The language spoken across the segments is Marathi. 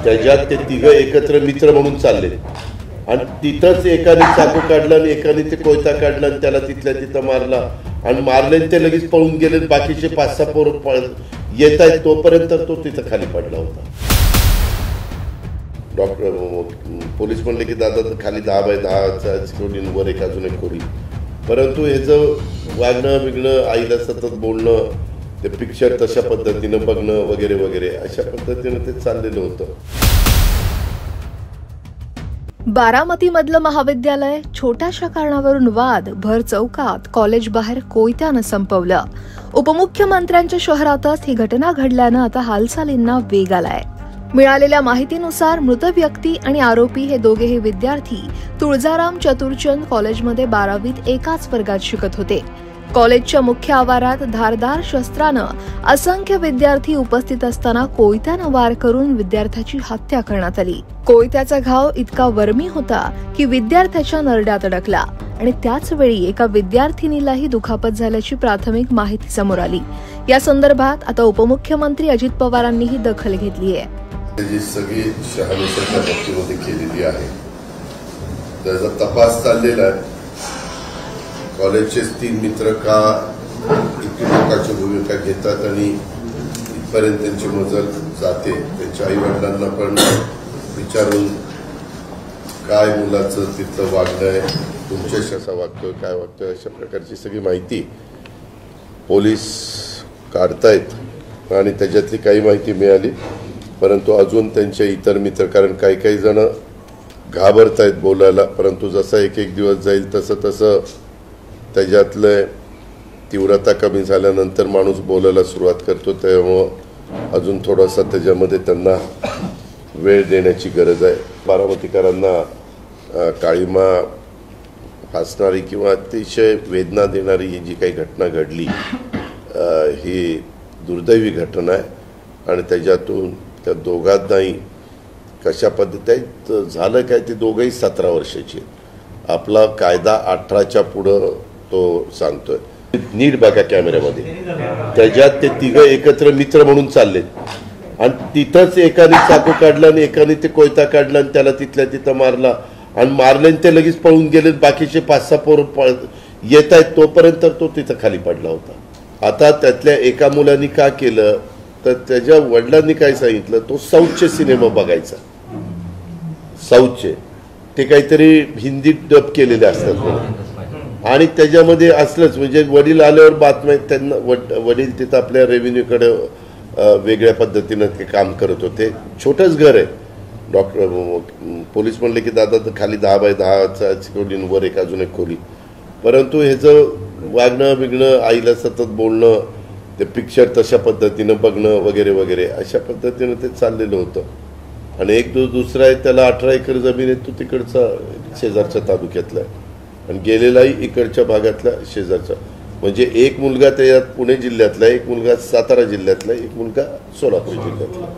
त्याच्यात ते तिघं एकत्र मित्र म्हणून चालले आणि तिथंच एकाने चाकू काढला आणि एकाने ते कोयता काढला आणि त्याला तिथल्या तिथं मारला आणि मारले ते लगेच पळून गेले. बाकीचे 5-6 पोरं येत आहेत तोपर्यंत तो तिथं खाली पडला होता. पोलीस म्हणले की दादा खाली 10x10 सिक्युरिटीवर एक अजून एक खोली. परंतु ह्याचं वागणं बिगणं, आईला सतत बोलणं, ते पिक्चर तशा पद्धतीनं बघणं वगैरे वगैरे अशा पद्धतीनं ते चाललेलं होतं. बारामतीमधलं महाविद्यालय छोट्याशा कारणावरून वाद भर चौकात कॉलेज बाहेर कोयत्यानं संपवलं. उपमुख्यमंत्र्यांच्या शहरातच ही घटना घडल्यानं आता हालचालींना वेग आलाय. मिळालेल्या माहितीनुसार मृत व्यक्ती आणि आरोपी हे दोघेही विद्यार्थी तुळजाराम चतुरचंद कॉलेजमध्ये 12वीत एकाच वर्गात शिकत होते. कॉलेजच्या मुख्य आवारात धारदार शस्त्रानं असंख्य विद्यार्थी उपस्थित असताना कोयत्यानं वार करून विद्यार्थ्याची हत्या करण्यात आली. कोयत्याचा घाव इतका वर्मी होता की विद्यार्थ्याच्या नरड्यात अडकला आणि त्याच वेळी एका विद्यार्थिनीलाही दुखापत झाल्याची प्राथमिक माहिती समोर आली. या संदर्भात आता उपमुख्यमंत्री अजित पवारांनीही दखल घेतली आहे. जी सगळी शहानिशाच्या बाबतीमध्ये केलेली आहे त्याचा तपास चाललेला आहे. कॉलेजचेच 3 मित्र का इतकी लोकांची भूमिका घेतात आणि इथपर्यंत त्यांची मजल जाते. त्यांच्या आई वडिलांना पण विचारून काय मुलाचं तिथलं वागणं आहे, तुमच्याशी असा वागतोय, काय वागतोय, अशा प्रकारची सगळी माहिती पोलीस काढतायत आणि त्याच्यातली काही माहिती मिळाली. परंतु अजून त्यांचे इतर मित्र, कारण काही जण घाबरतायत बोलायला, परंतु जसा एक दिवस जाईल तसं तसं त्याच्यातलं तीव्रता कमी झाल्यानंतर माणूस बोलायला सुरुवात करतो. त्यामुळं अजून थोडासा त्याच्यामध्ये त्यांना वेळ देण्याची गरज आहे. बारामतीकरांना काळीमा फासणारी किंवा अतिशय वेदना देणारी ही जी काही घटना घडली ही दुर्दैवी घटना आहे आणि त्याच्यातून त्या दोघांनाही कशा पद्धतीत झालं काय, ते दोघंही 17 वर्षाची आहेत. आपला कायदा 18च्या पुढं तो सांगतोय. नीट बघा कॅमेऱ्यामध्ये, त्याच्यात ते तिघं एकत्र मित्र म्हणून चालले आणि तिथंच एकाने चाकू काढला आणि एकाने ते कोयता काढला आणि त्याला तिथल्या तिथं मारला आणि मारले ते लगेच पळून गेले. बाकीचे 5-6 पोरं येत आहेत तोपर्यंत तो तिथं खाली पडला होता. आता त्यातल्या एका मुलांनी का केलं तर त्याच्या वडिलांनी काय सांगितलं, तो साऊथचे सिनेमा बघायचा. साऊथचे ते काहीतरी हिंदीत डब केलेले असतात आणि त्याच्यामध्ये असलंच म्हणजे वडील आल्यावर बातम्या त्यांना वडील तिथं आपल्या रेव्हेन्यूकडे वेगळ्या पद्धतीनं ते काम करत होते. छोटंच घर आहे. पोलीस म्हणले की दादा खाली 10x10 सिक्युरिटीवर एक अजून एक खोली. परंतु ह्याचं वागणं बिगणं, आईला सतत बोलणं, ते पिक्चर तशा पद्धतीनं बघणं वगैरे वगैरे अशा पद्धतीनं ते चाललेलं होतं. आणि एक दुसरा आहे त्याला 18 एकर जमीन आहे, तो तिकडचा शेजारच्या तालुक्यातला आहे आणि गेलेलाही इकडच्या भागातला शेजारचा. म्हणजे एक मुलगा त्याच्यात पुणे जिल्ह्यातला, एक मुलगा सातारा जिल्ह्यातला, एक मुलगा सोलापूर जिल्ह्यातला.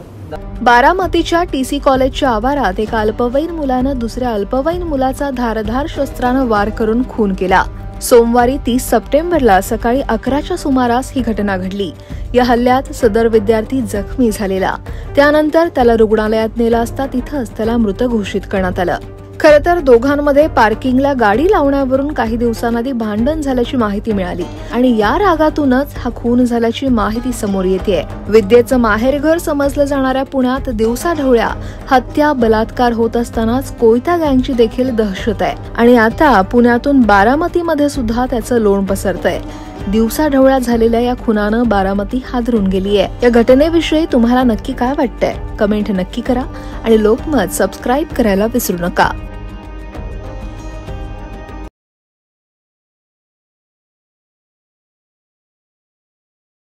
बारामतीच्या टीसी कॉलेजच्या आवारात एका अल्पवयीन मुलानं दुसऱ्या अल्पवयीन मुलाचा धारधार शस्त्रानं वार करून खून केला. सोमवारी 30 सप्टेंबरला सकाळी 11च्या सुमारास ही घटना घडली. या हल्ल्यात सदर विद्यार्थी जखमी झालेला. त्यानंतर त्याला रुग्णालयात नेला असता तिथंच त्याला मृत घोषित करण्यात आलं. खरं तर दोघांमध्ये पार्किंगला गाडी लावण्यावरून काही दिवसांआधी भांडण झाल्याची माहिती मिळाली आणि या रागातूनच हा खून झाल्याची माहिती समोर येतेय. विद्येचं माहेरघर समजलं जाणाऱ्या पुण्यात दिवसाढवळ्या हत्या, बलात्कार होत असतानाच कोयता गँगची देखील दहशत आहे आणि आता पुण्यातून बारामतीमध्ये सुद्धा त्याचं लोण पसरतंय. दिवसाढवळ्या झालेल्या या खुनानं बारामती हादरून गेली आहे. या घटनेविषयी तुम्हाला नक्की काय वाटतंय? कमेंट नक्की करा आणि लोकमत सबस्क्राईब करायला विसरू नका.